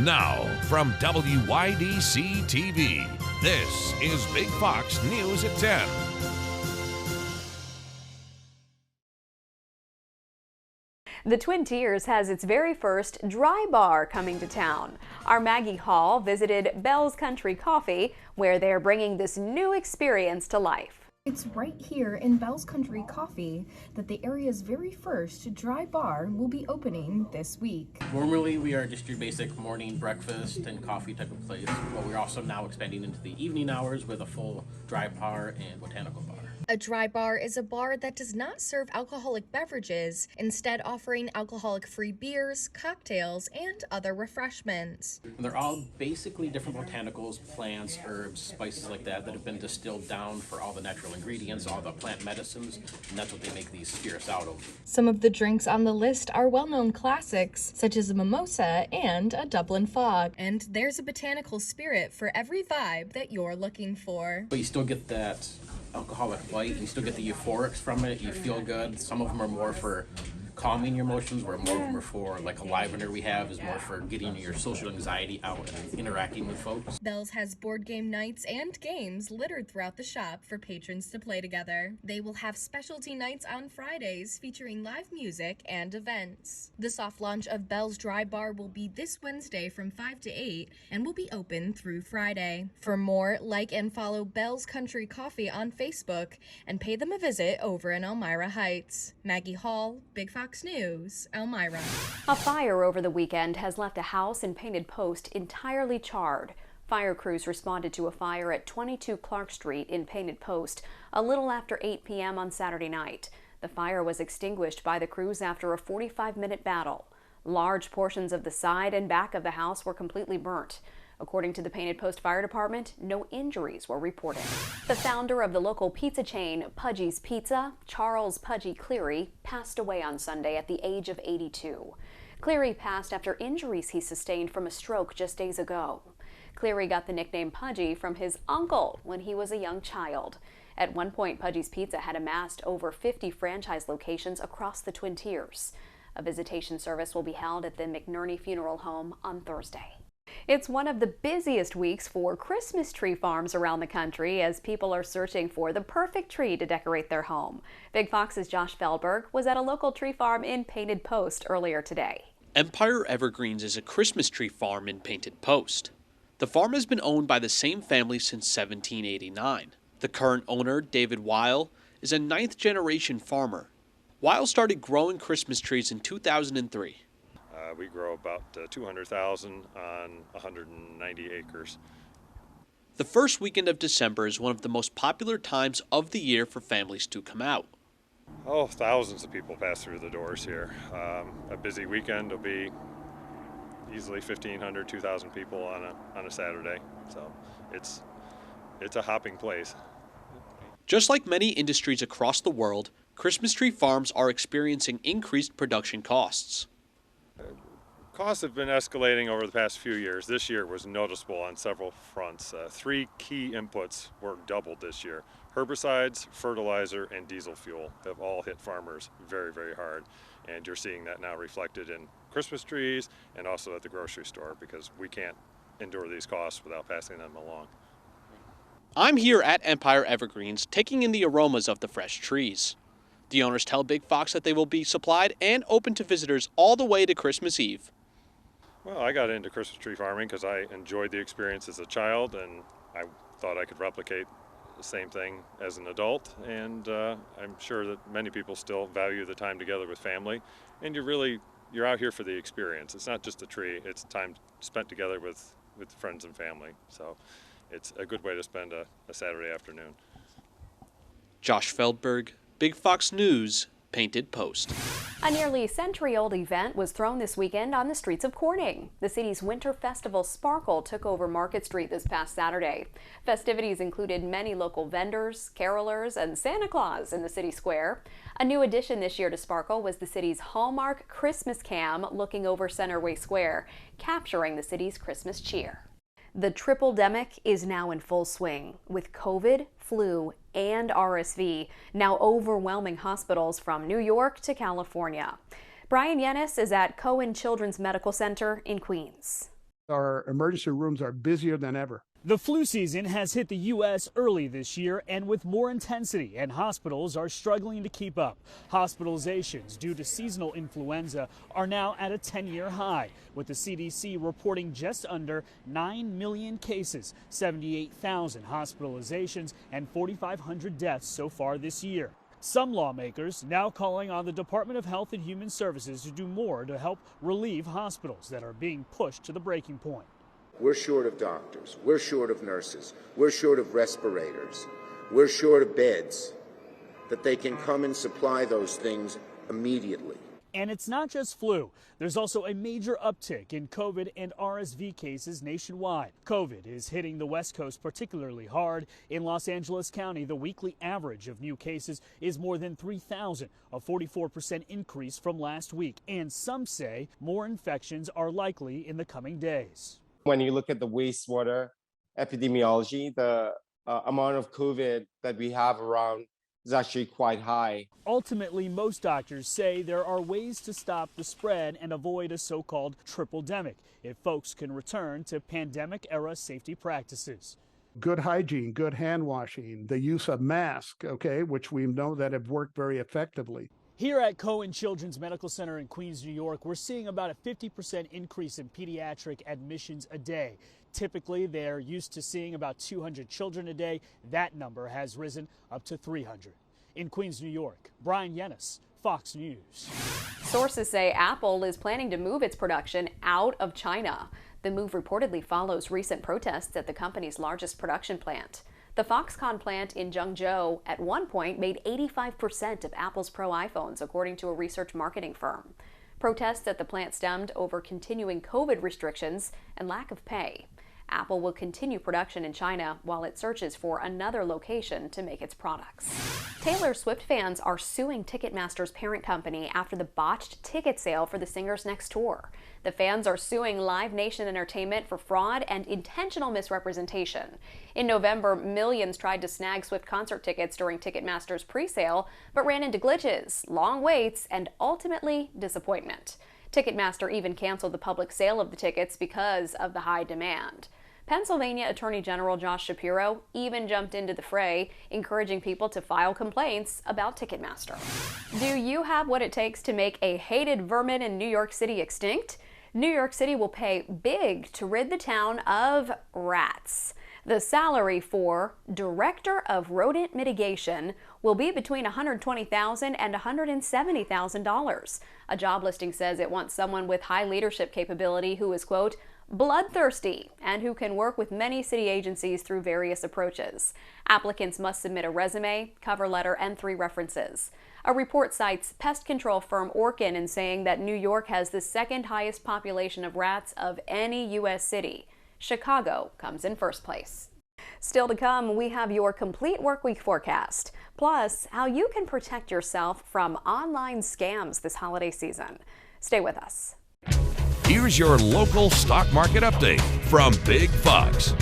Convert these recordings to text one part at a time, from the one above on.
Now, from WYDC TV, this is Big Fox News at 10. The Twin Tiers has its very first dry bar coming to town. Our Maggie Hall visited Bell's Country Coffee, where they're bringing this new experience to life. It's right here in Bell's Country Coffee that the area's very first dry bar will be opening this week. Normally we are just your basic morning breakfast and coffee type of place, but we're also now expanding into the evening hours with a full dry bar and botanical bar. A dry bar is a bar that does not serve alcoholic beverages, instead offering alcoholic-free beers, cocktails, and other refreshments. And they're all basically different botanicals, plants, herbs, spices like that have been distilled down for all the natural ingredients, all the plant medicines, and that's what they make these spirits out of. Some of the drinks on the list are well-known classics, such as a mimosa and a Dublin fog. And there's a botanical spirit for every vibe that you're looking for. But you still get that alcoholic bite, you still get the euphorics from it, you feel good. Some of them are more for calming your emotions, where more of them are for, like a livener we have is more for getting your social anxiety out and interacting with folks. Bell's has board game nights and games littered throughout the shop for patrons to play together. They will have specialty nights on Fridays featuring live music and events. The soft launch of Bell's Dry Bar will be this Wednesday from 5 to 8 and will be open through Friday. For more, like and follow Bell's Country Coffee on Facebook and pay them a visit over in Elmira Heights. Maggie Hall, Big Fox News, Elmira. A fire over the weekend has left a house in Painted Post entirely charred. Fire crews responded to a fire at 22 Clark Street in Painted Post a little after 8 p.m. on Saturday night. The fire was extinguished by the crews after a 45-minute battle. Large portions of the side and back of the house were completely burnt. According to the Painted Post Fire Department, no injuries were reported. The founder of the local pizza chain, Pudgy's Pizza, Charles Pudgy Cleary, passed away on Sunday at the age of 82. Cleary passed after injuries he sustained from a stroke just days ago. Cleary got the nickname Pudgy from his uncle when he was a young child. At one point, Pudgy's Pizza had amassed over 50 franchise locations across the Twin Tiers. A visitation service will be held at the McNerney Funeral Home on Thursday. It's one of the busiest weeks for Christmas tree farms around the country as people are searching for the perfect tree to decorate their home. Big Fox's Josh Feldberg was at a local tree farm in Painted Post earlier today. Empire Evergreens is a Christmas tree farm in Painted Post. The farm has been owned by the same family since 1789. The current owner, David Weil, is a ninth-generation farmer. Weil started growing Christmas trees in 2003. We grow about 200,000 on 190 acres. The first weekend of December is one of the most popular times of the year for families to come out. Oh, thousands of people pass through the doors here. A busy weekend will be easily 1,500, 2,000 people on a Saturday. So it's a hopping place. Just like many industries across the world, Christmas tree farms are experiencing increased production costs. Costs have been escalating over the past few years. This year was noticeable on several fronts. Three key inputs were doubled this year. Herbicides, fertilizer, and diesel fuel have all hit farmers very, very hard. And you're seeing that now reflected in Christmas trees and also at the grocery store, because we can't endure these costs without passing them along. I'm here at Empire Evergreens taking in the aromas of the fresh trees. The owners tell Big Fox that they will be supplied and open to visitors all the way to Christmas Eve. Well, I got into Christmas tree farming because I enjoyed the experience as a child, and I thought I could replicate the same thing as an adult. And I'm sure that many people still value the time together with family. And you're out here for the experience. It's not just a tree, it's time spent together with friends and family. So it's a good way to spend a Saturday afternoon. Josh Feldberg, Big Fox News, Painted Post. A nearly century-old event was thrown this weekend on the streets of Corning. The city's winter festival Sparkle took over Market Street this past Saturday. Festivities included many local vendors, carolers, and Santa Claus in the city square. A new addition this year to Sparkle was the city's Hallmark Christmas Cam looking over Centerway Square, capturing the city's Christmas cheer. The triple-demic is now in full swing, with COVID, flu, and RSV now overwhelming hospitals from New York to California. Brian Yennis is at Cohen Children's Medical Center in Queens. Our emergency rooms are busier than ever. The flu season has hit the U.S. early this year and with more intensity, and hospitals are struggling to keep up. Hospitalizations due to seasonal influenza are now at a 10-year high, with the CDC reporting just under 9 million cases, 78,000 hospitalizations, and 4,500 deaths so far this year. Some lawmakers now calling on the Department of Health and Human Services to do more to help relieve hospitals that are being pushed to the breaking point. We're short of doctors, we're short of nurses, we're short of respirators, we're short of beds, that they can come and supply those things immediately. And it's not just flu. There's also a major uptick in COVID and RSV cases nationwide. COVID is hitting the West Coast particularly hard. In Los Angeles County, the weekly average of new cases is more than 3,000, a 44% increase from last week. And some say more infections are likely in the coming days. When you look at the wastewater epidemiology, the amount of COVID that we have around is actually quite high. Ultimately, most doctors say there are ways to stop the spread and avoid a so-called triple-demic if folks can return to pandemic-era safety practices. Good hygiene, good hand washing, the use of masks, which we know that have worked very effectively. Here at Cohen Children's Medical Center in Queens, New York, we're seeing about a 50% increase in pediatric admissions a day. Typically, they're used to seeing about 200 children a day. That number has risen up to 300. In Queens, New York, Brian Yennis, Fox News. Sources say Apple is planning to move its production out of China. The move reportedly follows recent protests at the company's largest production plant. The Foxconn plant in Zhengzhou at one point made 85% of Apple's Pro iPhones, according to a research marketing firm. Protests at the plant stemmed over continuing COVID restrictions and lack of pay. Apple will continue production in China while it searches for another location to make its products. Taylor Swift fans are suing Ticketmaster's parent company after the botched ticket sale for the singer's next tour. The fans are suing Live Nation Entertainment for fraud and intentional misrepresentation. In November, millions tried to snag Swift concert tickets during Ticketmaster's pre-sale, but ran into glitches, long waits, and ultimately disappointment. Ticketmaster even canceled the public sale of the tickets because of the high demand. Pennsylvania Attorney General Josh Shapiro even jumped into the fray, encouraging people to file complaints about Ticketmaster. Do you have what it takes to make a hated vermin in New York City extinct? New York City will pay big to rid the town of rats. The salary for Director of Rodent Mitigation will be between $120,000 and $170,000. A job listing says it wants someone with high leadership capability who is, quote, bloodthirsty and who can work with many city agencies through various approaches. Applicants must submit a resume, cover letter, and 3 references. A report cites pest control firm Orkin in saying that New York has the second highest population of rats of any U.S. city. Chicago comes in first place. Still to come, we have your complete workweek forecast, plus how you can protect yourself from online scams this holiday season. Stay with us. Here's your local stock market update from Big Fox.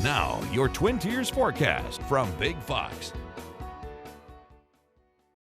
Now, your Twin Tiers forecast from Big Fox.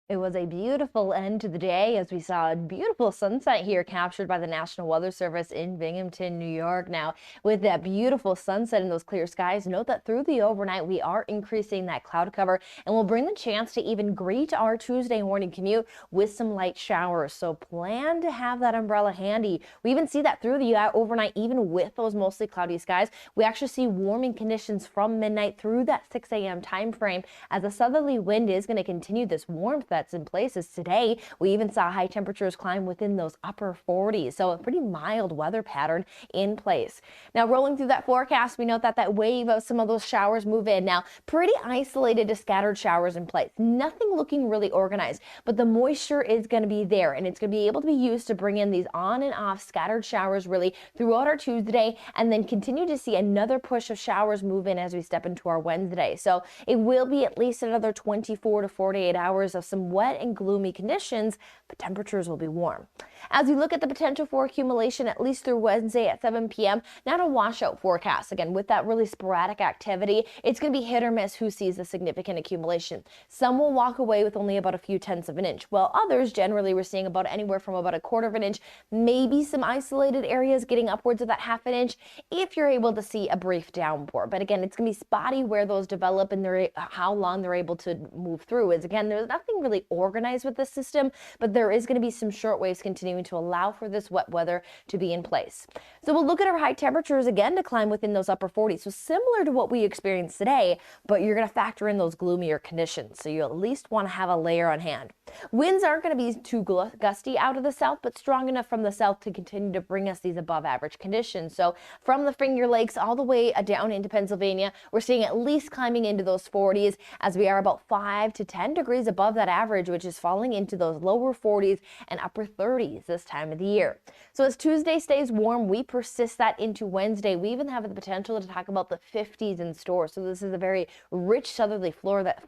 It was a beautiful end to the day as we saw a beautiful sunset here captured by the National Weather Service in Binghamton, New York. Now, with that beautiful sunset and those clear skies, note that through the overnight, we are increasing that cloud cover and will bring the chance to even greet our Tuesday morning commute with some light showers. So plan to have that umbrella handy. We even see that through the overnight, even with those mostly cloudy skies, we actually see warming conditions from midnight through that 6 a.m. time frame as a southerly wind is going to continue this warmth that that's in place is today we even saw high temperatures climb within those upper 40s. So a pretty mild weather pattern in place. Now rolling through that forecast, we note that that wave of some of those showers move in. Now pretty isolated to scattered showers in place. Nothing looking really organized, but the moisture is going to be there and it's going to be able to be used to bring in these on and off scattered showers really throughout our Tuesday, and then continue to see another push of showers move in as we step into our Wednesday. So it will be at least another 24 to 48 hours of some wet and gloomy conditions, but temperatures will be warm. As we look at the potential for accumulation, at least through Wednesday at 7 p.m., not a washout forecast. Again, with that really sporadic activity, it's going to be hit or miss who sees the significant accumulation. Some will walk away with only about a few tenths of an inch, while others generally we're seeing about anywhere from about a quarter of an inch, maybe some isolated areas getting upwards of that half an inch if you're able to see a brief downpour. But again, it's going to be spotty where those develop and how long they're able to move through. Is again, there's nothing really organized with this system, but there is going to be some short waves continuing to allow for this wet weather to be in place. So we'll look at our high temperatures again to climb within those upper 40s. So similar to what we experienced today, but you're going to factor in those gloomier conditions. So you at least want to have a layer on hand. Winds aren't going to be too gusty out of the south, but strong enough from the south to continue to bring us these above average conditions. So from the Finger Lakes all the way down into Pennsylvania, we're seeing at least climbing into those 40s as we are about 5 to 10 degrees above that average, which is falling into those lower 40s and upper 30s this time of the year. So as Tuesday stays warm, we persist that into Wednesday. We even have the potential to talk about the 50s in store. So this is a very rich southerly floor that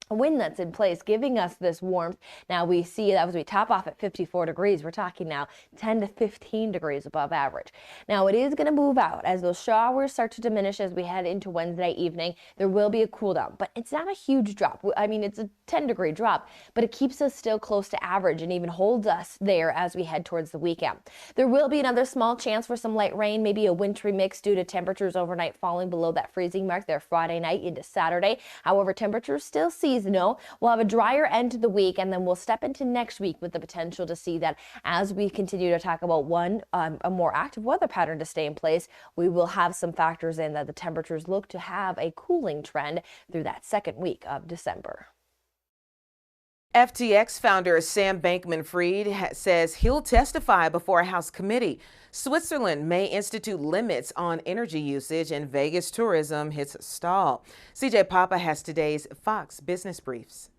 wind that's in place, giving us this warmth. Now we see that as we top off at 54 degrees, we're talking now 10 to 15 degrees above average. Now it is going to move out as those showers start to diminish as we head into Wednesday evening. There will be a cool down, but it's not a huge drop. I mean, it's a 10-degree drop, but it keeps us still close to average and even holds us there as we head towards the weekend. There will be another small chance for some light rain, maybe a wintry mix due to temperatures overnight falling below that freezing mark there Friday night into Saturday. However, temperatures still seasonal. We'll have a drier end to the week, and then we'll step into next week with the potential to see that as we continue to talk about a more active weather pattern to stay in place, we will have some factors in that the temperatures look to have a cooling trend through that second week of December. FTX founder Sam Bankman-Fried says he'll testify before a House committee. Switzerland may institute limits on energy usage, and Vegas tourism hits a stall. CJ Papa has today's Fox Business Briefs.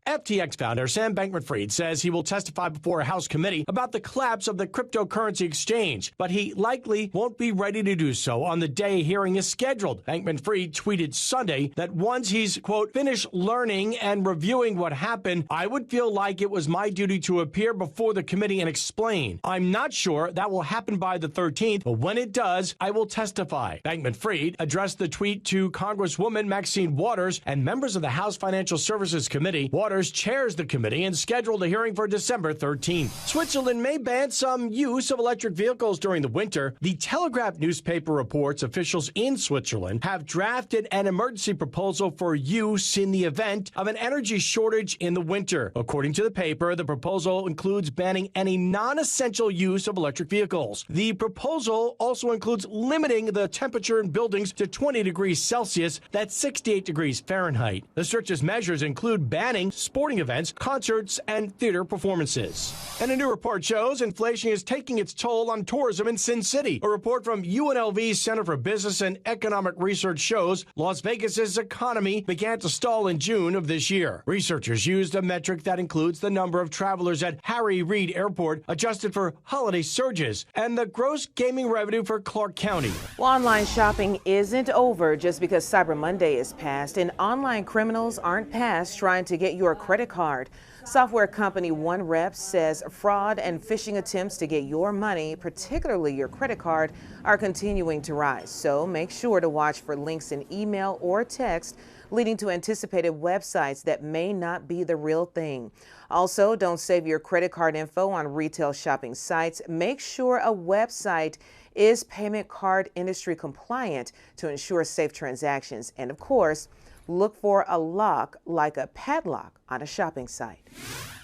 FTX founder Sam Bankman-Fried says he will testify before a House committee about the collapse of the cryptocurrency exchange, but he likely won't be ready to do so on the day a hearing is scheduled. Bankman-Fried tweeted Sunday that once he's, quote, finished learning and reviewing what happened, I would feel like it was my duty to appear before the committee and explain. I'm not sure that will happen by the 13th, but when it does, I will testify. Bankman-Fried addressed the tweet to Congresswoman Maxine Waters and members of the House Financial Services Committee. Waters chairs the committee and scheduled a hearing for December 13th. Switzerland may ban some use of electric vehicles during the winter. The Telegraph newspaper reports officials in Switzerland have drafted an emergency proposal for use in the event of an energy shortage in the winter. According to the paper, the proposal includes banning any non-essential use of electric vehicles. The proposal also includes limiting the temperature in buildings to 20 degrees Celsius, that's 68 degrees Fahrenheit. The strictest measures include banning sporting events, concerts, and theater performances. And a new report shows inflation is taking its toll on tourism in Sin City. A report from UNLV's Center for Business and Economic Research shows Las Vegas's economy began to stall in June of this year. Researchers used a metric that includes the number of travelers at Harry Reid Airport adjusted for holiday surges and the gross gaming revenue for Clark County. Well, online shopping isn't over just because Cyber Monday is past, and online criminals aren't past trying to get your credit card. Software company OneRep says fraud and phishing attempts to get your money, particularly your credit card, are continuing to rise. So make sure to watch for links in email or text leading to anticipated websites that may not be the real thing. Also, don't save your credit card info on retail shopping sites. Make sure a website is payment card industry compliant to ensure safe transactions. And of course, look for a lock like a padlock on a shopping site.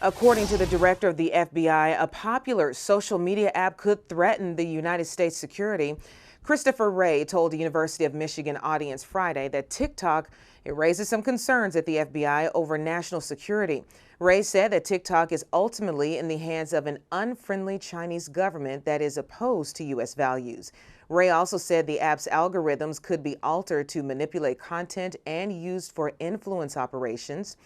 According to the director of the FBI, a popular social media app could threaten the United States security. Christopher Wray told the University of Michigan audience Friday that TikTok, it raises some concerns at the FBI over national security. Wray said that TikTok is ultimately in the hands of an unfriendly Chinese government that is opposed to U.S. values. Wray also said the app's algorithms could be altered to manipulate content and used for influence operations.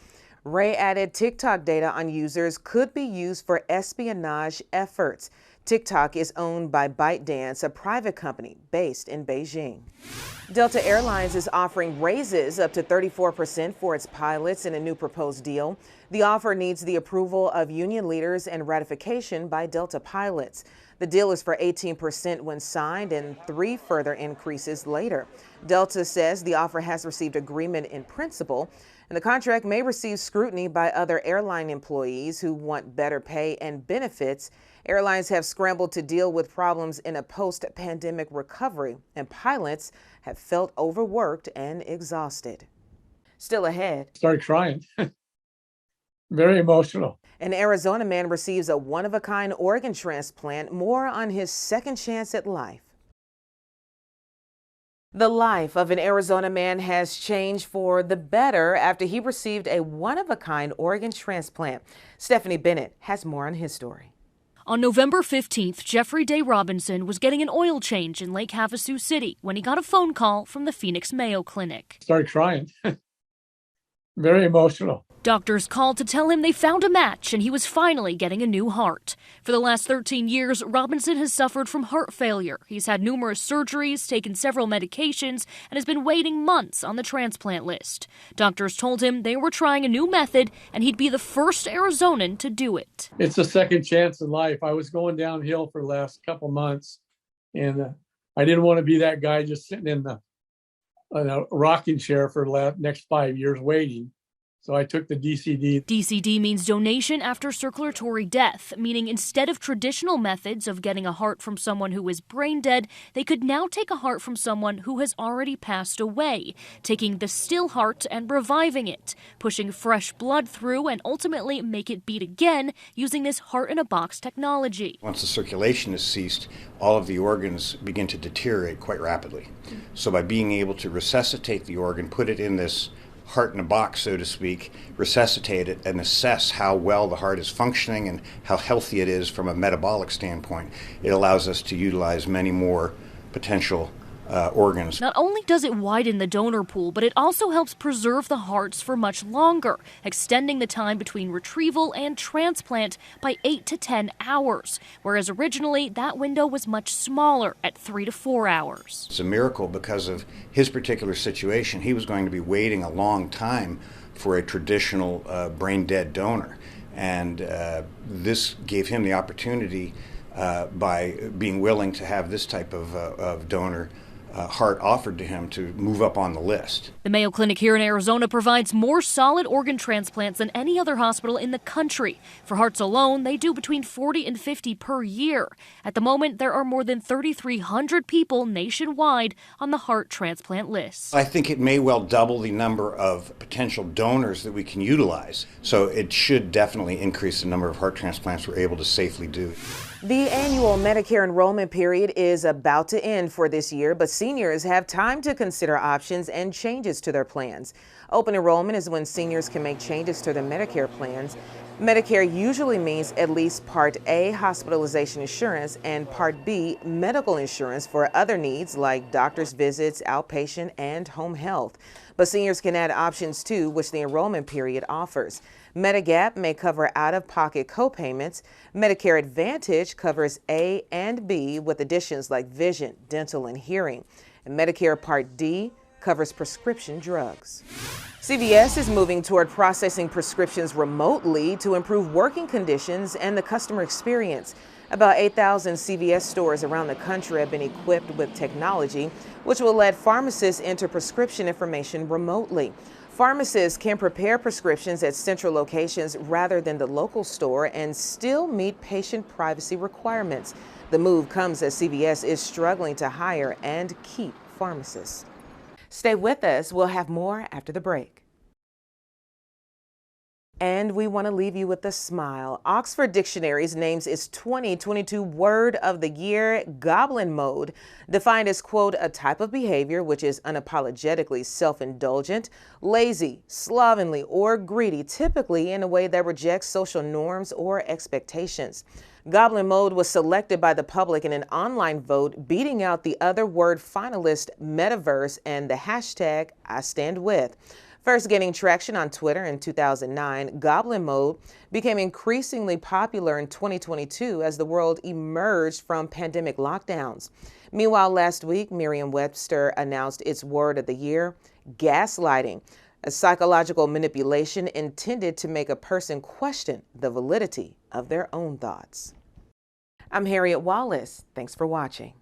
Wray added TikTok data on users could be used for espionage efforts. TikTok is owned by ByteDance, a private company based in Beijing. Delta Airlines is offering raises up to 34% for its pilots in a new proposed deal. The offer needs the approval of union leaders and ratification by Delta pilots. The deal is for 18% when signed and 3 further increases later. Delta says the offer has received agreement in principle, and the contract may receive scrutiny by other airline employees who want better pay and benefits. Airlines have scrambled to deal with problems in a post-pandemic recovery, and pilots have felt overworked and exhausted. Still ahead. Start crying. Very emotional. An Arizona man receives a one-of-a-kind organ transplant. More on his second chance at life. The life of an Arizona man has changed for the better after he received a one-of-a-kind organ transplant. Stephanie Bennett has more on his story. On November 15th, Jeffrey Day Robinson was getting an oil change in Lake Havasu City when he got a phone call from the Phoenix Mayo Clinic. Start crying. Very emotional. Doctors called to tell him they found a match and he was finally getting a new heart. For the last 13 years, Robinson has suffered from heart failure. He's had numerous surgeries, taken several medications, and has been waiting months on the transplant list. Doctors told him they were trying a new method and he'd be the first Arizonan to do it. It's a second chance in life. I was going downhill for the last couple months, and I didn't want to be that guy just sitting in a rocking chair for the next 5 years waiting. So I took the DCD. DCD means donation after circulatory death, meaning instead of traditional methods of getting a heart from someone who is brain dead, they could now take a heart from someone who has already passed away, taking the still heart and reviving it, pushing fresh blood through and ultimately make it beat again using this heart-in-a-box technology. Once the circulation is ceased, all of the organs begin to deteriorate quite rapidly. So by being able to resuscitate the organ, put it in this heart in a box, so to speak, resuscitate it and assess how well the heart is functioning and how healthy it is from a metabolic standpoint, it allows us to utilize many more potential organs. Not only does it widen the donor pool, but it also helps preserve the hearts for much longer, extending the time between retrieval and transplant by 8 to 10 hours, whereas originally that window was much smaller at 3 to 4 hours. It's a miracle because of his particular situation. He was going to be waiting a long time for a traditional brain-dead donor, and this gave him the opportunity by being willing to have this type of donor heart offered to him to move up on the list. The Mayo Clinic here in Arizona provides more solid organ transplants than any other hospital in the country. For hearts alone, they do between 40 and 50 per year. At the moment, there are more than 3,300 people nationwide on the heart transplant list. I think it may well double the number of potential donors that we can utilize. So it should definitely increase the number of heart transplants we're able to safely do. The annual Medicare enrollment period is about to end for this year, but seniors have time to consider options and changes to their plans. Open enrollment is when seniors can make changes to their Medicare plans. Medicare usually means at least Part A hospitalization insurance and Part B medical insurance for other needs like doctor's visits, outpatient, and home health. But seniors can add options too, which the enrollment period offers. Medigap may cover out-of-pocket copayments. Medicare Advantage covers A and B with additions like vision, dental, and hearing. And Medicare Part D covers prescription drugs. CVS is moving toward processing prescriptions remotely to improve working conditions and the customer experience. About 8,000 CVS stores around the country have been equipped with technology, which will let pharmacists enter prescription information remotely. Pharmacists can prepare prescriptions at central locations rather than the local store and still meet patient privacy requirements. The move comes as CVS is struggling to hire and keep pharmacists. Stay with us. We'll have more after the break. And we want to leave you with a smile. Oxford Dictionaries names its 2022 word of the year goblin mode, defined as, quote, a type of behavior which is unapologetically self-indulgent, lazy, slovenly, or greedy, typically in a way that rejects social norms or expectations. Goblin mode was selected by the public in an online vote, beating out the other word finalist metaverse and the hashtag #IStandWith. First gaining traction on Twitter in 2009, Goblin mode became increasingly popular in 2022 as the world emerged from pandemic lockdowns. Meanwhile, last week, Merriam-Webster announced its word of the year, gaslighting, a psychological manipulation intended to make a person question the validity of their own thoughts. I'm Harriet Wallace. Thanks for watching.